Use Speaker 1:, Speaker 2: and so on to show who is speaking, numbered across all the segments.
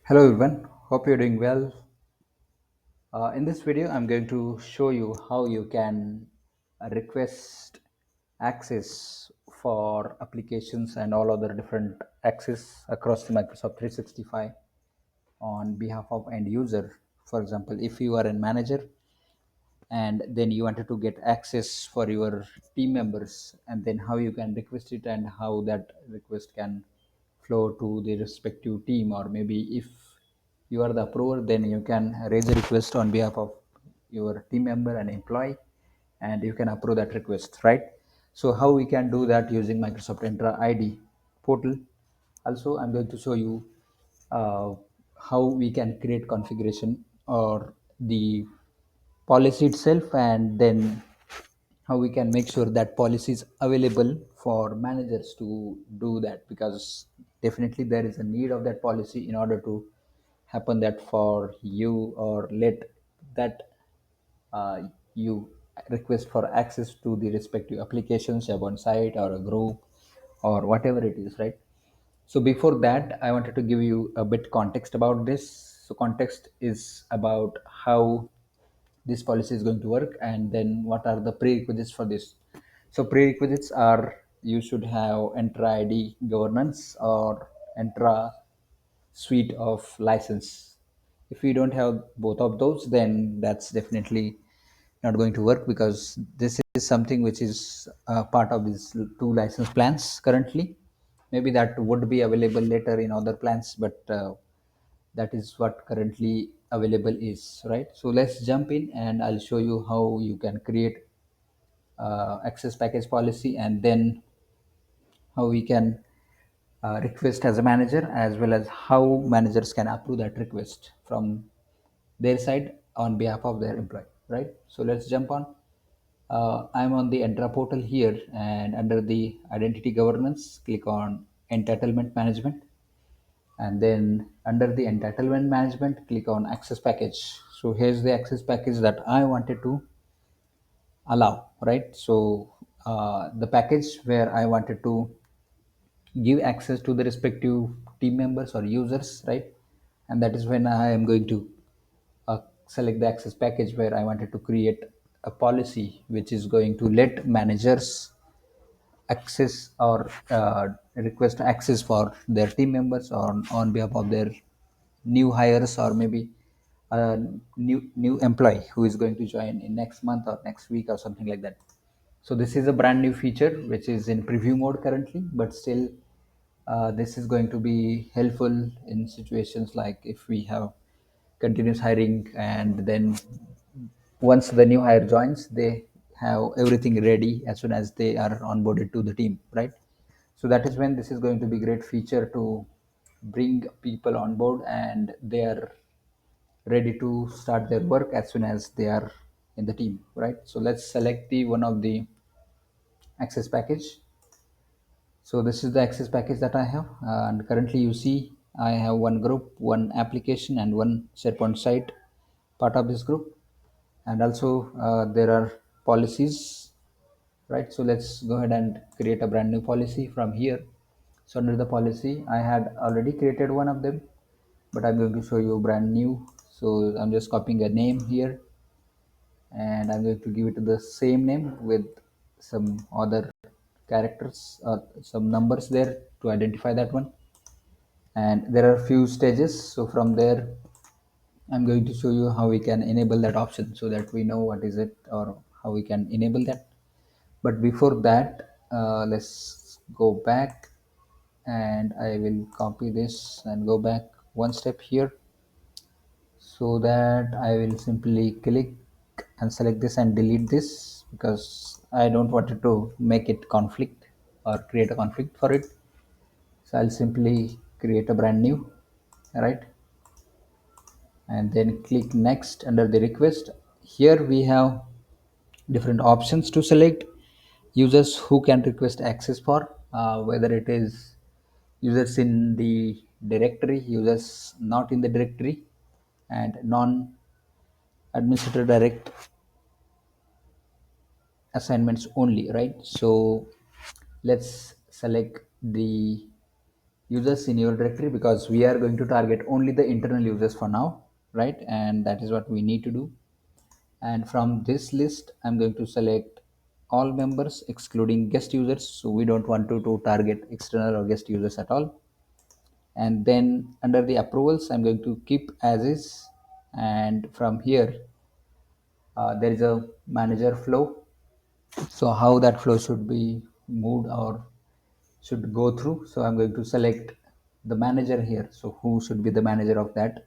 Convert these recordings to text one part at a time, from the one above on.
Speaker 1: Hello everyone, hope you're doing well. In this video, I'm going to show you how you can request access for applications and all other different access across the Microsoft 365 on behalf of end user. For example, if you are a manager and then you wanted to get access for your team members, and then how you can request it and how that request can flow to the respective team, or maybe if you are the approver, then you can raise a request on behalf of your team member and employee, and you can approve that request, right? So how we can do that using Microsoft Entra ID portal. Also, I'm going to show you uh, how we can create configuration or the policy itself, and then how we can make sure that policy is available for managers to do that, because definitely there is a need of that policy in order to happen that for you, or let that you request for access to the respective applications on site or a group or whatever it is, right? So before that, I wanted to give you a bit context about this. So context is about how this policy is going to work, and then what are the prerequisites for this. So prerequisites are, you should have Entra ID governance or Entra suite of license. If you don't have both of those, then that's definitely not going to work, because this is something which is part of these two license plans currently. Maybe that would be available later in other plans, but that is what currently available is, right? So let's jump in and I'll show you how you can create access package policy, and then how we can request as a manager, as well as how managers can approve that request from their side on behalf of their employee, right? So let's jump on. I'm on the Entra portal here, and under the identity governance, click on entitlement management, and then under the entitlement management, click on access package. So here's the access package that I wanted to allow, right? So the package where I wanted to give access to the respective team members or users, right? And that is when I am going to select the access package where I wanted to create a policy which is going to let managers access or request access for their team members on behalf of their new hires, or maybe a new employee who is going to join in next month or next week or something like that. So this is a brand new feature which is in preview mode currently, but still this is going to be helpful in situations like if we have continuous hiring, and then once the new hire joins, they have everything ready as soon as they are onboarded to the team, right? So that is when this is going to be great feature to bring people on board, and they are ready to start their work as soon as they are in the team, right? So let's select the one of the access package. So this is the access package that I have, and currently you see I have one group, one application, and one SharePoint site part of this group, and also there are policies, right? So let's go ahead and create a brand new policy from here. So under the policy, I had already created one of them, but I'm going to show you brand new. So I'm just copying a name here, and I'm going to give it the same name with some other characters or some numbers there to identify that one. And there are few stages. So from there, I'm going to show you how we can enable that option so that we know what is it or how we can enable that. But before that, let's go back, and I will copy this and go back one step here, so that I will simply click and select this and delete this, because I don't want it to make it conflict or create a conflict for it. So I'll simply create a brand new, right? And then click next under the request. Here we have different options to select. Users who can request access for, whether it is users in the directory, users not in the directory, and non administrator direct assignments only, right? So let's select the users in your directory, because we are going to target only the internal users for now, right? And that is what we need to do. And from this list, I'm going to select all members excluding guest users, so we don't want to target external or guest users at all. And then under the approvals, I'm going to keep as is. And from here, there is a manager flow. So how that flow should be moved or should go through, so I'm going to select the manager here. So who should be the manager of that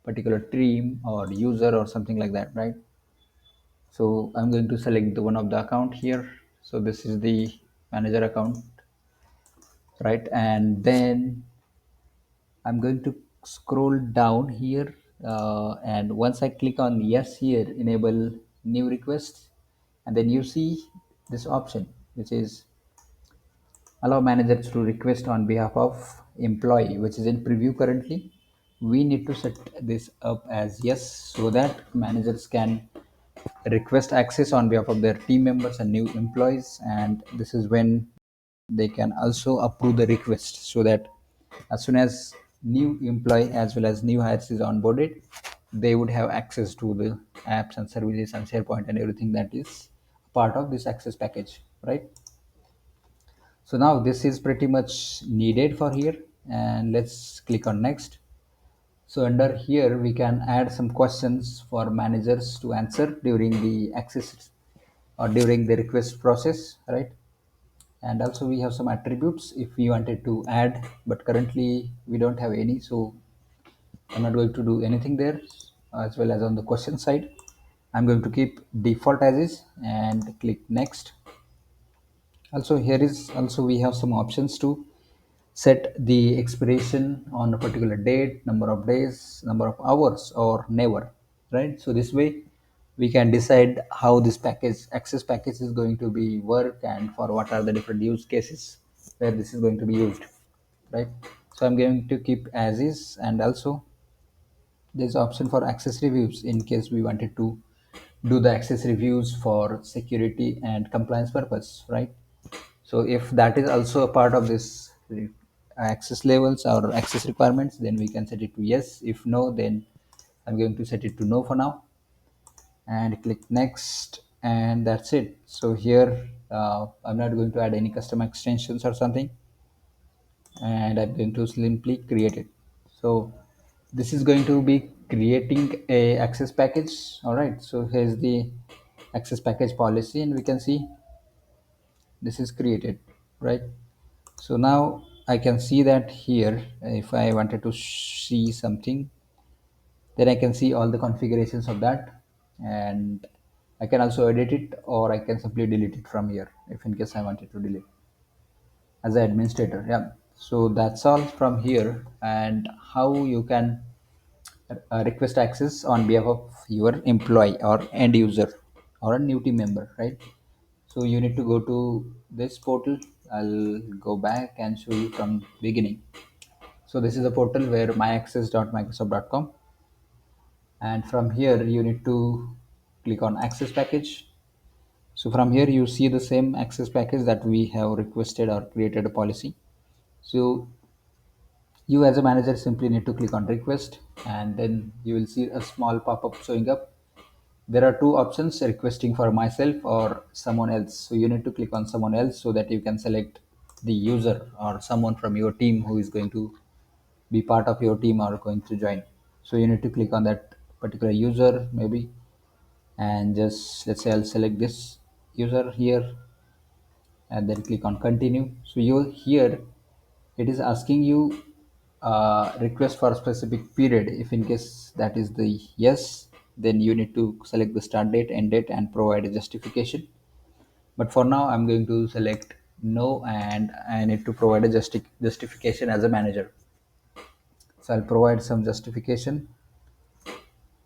Speaker 1: particular team or user or something like that, right? So I'm going to select the one of the account here. So this is the manager account, right? And then I'm going to scroll down here, and once I click on yes here, enable new request, and then you see this option which is allow managers to request on behalf of employee, which is in preview currently. We need to set this up as yes, so that managers can request access on behalf of their team members and new employees. And this is when they can also approve the request, so that as soon as new employee as well as new hires is onboarded, they would have access to the apps and services and SharePoint and everything that is part of this access package, right? So now this is pretty much needed for here, and let's click on next. So under here we can add some questions for managers to answer during the access or during the request process, right? And also we have some attributes if we wanted to add, but currently we don't have any, so I'm not going to do anything there. As well as on the question side, I'm going to keep default as is and click next. Also here is also we have some options to set the expiration on a particular date, number of days, number of hours, or never, right? So this way we can decide how this package access package is going to be work, and for what are the different use cases where this is going to be used, right? So I'm going to keep as is. And also there's option for access reviews in case we wanted to do the access reviews for security and compliance purpose, right? So if that is also a part of this access levels or access requirements, then we can set it to yes. If no, then I'm going to set it to no for now and click next, and that's it. So here I'm not going to add any custom extensions or something, and I'm going to simply create it. So this is going to be creating a access package. All right, so here's the access package policy, and we can see this is created, right? So now I can see that here if I wanted to see something, then I can see all the configurations of that, and I can also edit it, or I can simply delete it from here if in case I wanted to delete as an administrator. Yeah, so that's all from here. And how you can request access on behalf of your employee or end user or a new team member, right? So you need to go to this portal. I'll go back and show you from beginning. So this is a portal where myaccess.microsoft.com, and from here you need to click on access package. So from here you see the same access package that we have requested or created a policy. So you as a manager simply need to click on request, and then you will see a small pop-up showing up. There are two options, requesting for myself or someone else. So you need to click on someone else so that you can select the user or someone from your team who is going to be part of your team or going to join. So you need to click on that particular user maybe, and just let's say I'll select this user here, and then click on continue. So you here it is asking you request for a specific period. If in case that is the yes, then you need to select the start date, end date, and provide a justification. But for now I'm going to select no, and I need to provide a justification as a manager. So I'll provide some justification.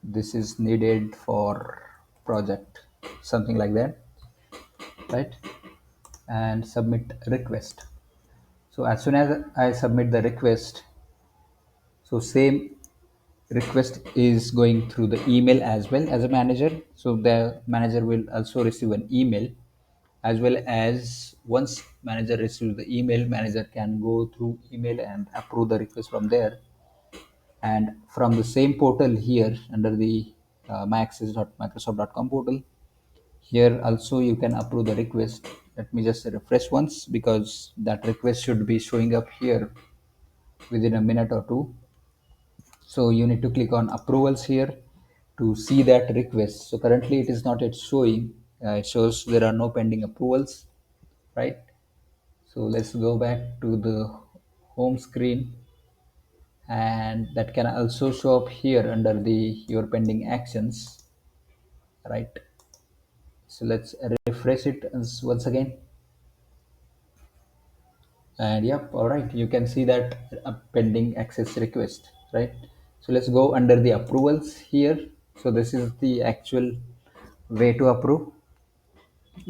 Speaker 1: This is needed for project, something like that, right? And submit request. So as soon as I submit the request, so same request is going through the email as well as a manager. So the manager will also receive an email as well as once manager receives the email, manager can go through email and approve the request from there. And from the same portal here under the myaccess.microsoft.com portal, here also you can approve the request. Let me just refresh once because that request should be showing up here within a minute or two. So you need to click on approvals here to see that request. So currently it is not yet showing. It shows there are no pending approvals, right? So let's go back to the home screen, and that can also show up here under the your pending actions, right? So let's refresh it once again. And yep, all right, you can see that a pending access request, right? So let's go under the approvals here. So this is the actual way to approve,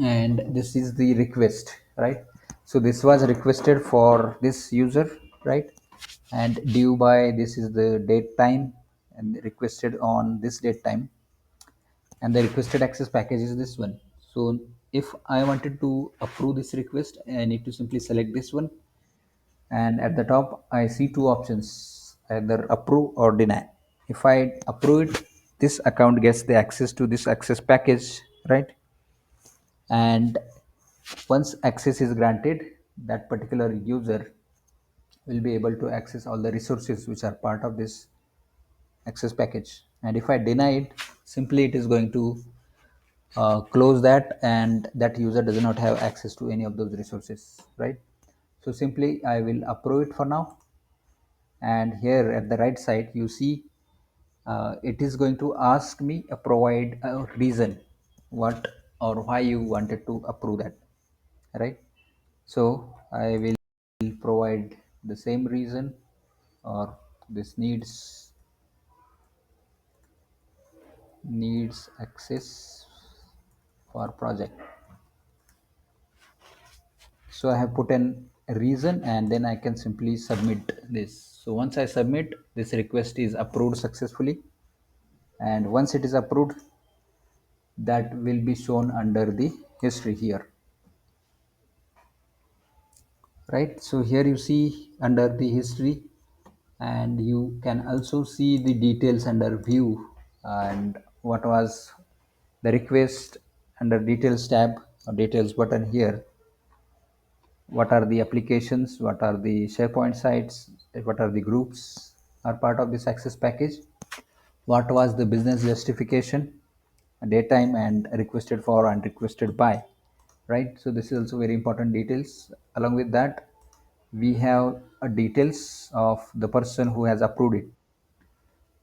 Speaker 1: and this is the request, right? So this was requested for this user, right? And due by, this is the date time, and requested on this date time, and the requested access package is this one. So if I wanted to approve this request, I need to simply select this one, and at the top I see two options, either approve or deny. If I approve it, this account gets the access to this access package, right? And once access is granted, that particular user will be able to access all the resources which are part of this access package. And if I deny it, simply it is going to close that, and that user does not have access to any of those resources, right? So simply I will approve it for now. And here at the right side you see, it is going to ask me provide a reason what or why you wanted to approve that, right? So I will provide the same reason, or this needs access for project. So I have put in a reason, and then I can simply submit this. So once I submit, this request is approved successfully, and once it is approved, that will be shown under the history here, right? So here you see under the history, and you can also see the details under view, and what was the request under details tab or details button here. What are the applications, what are the sharepoint sites, what are the groups are part of this access package, what was the business justification, daytime, and requested for and requested by, right? So this is also very important details. Along with that, we have a details of the person who has approved it.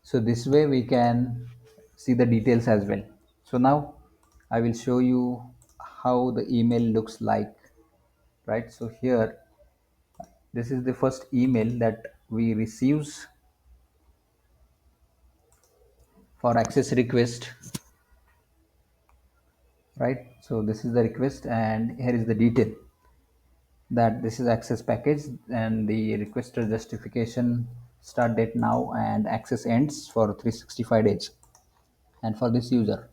Speaker 1: So this way we can see the details as well. So now I will show you how the email looks like, right? So here, this is the first email that we receives for access request, right? So this is the request, and here is the detail that this is access package, and the requested justification, start date now, and access ends for 365 days, and for this user.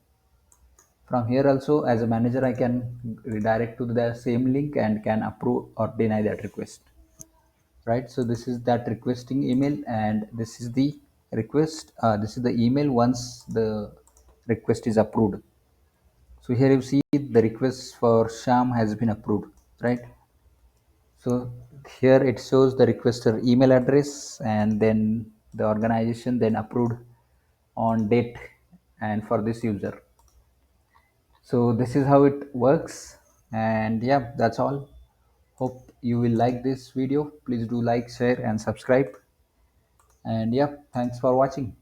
Speaker 1: From here also, as a manager, I can redirect to the same link and can approve or deny that request, right? So this is that requesting email, and this is the request, this is the email once the request is approved. So here you see the request for Sham has been approved, right? So here it shows the requester email address, and then the organization, then approved on date, and for this user. So this is how it works, and yeah, that's all. Hope you will like this video. Please do like, share, and subscribe. And yeah, thanks for watching.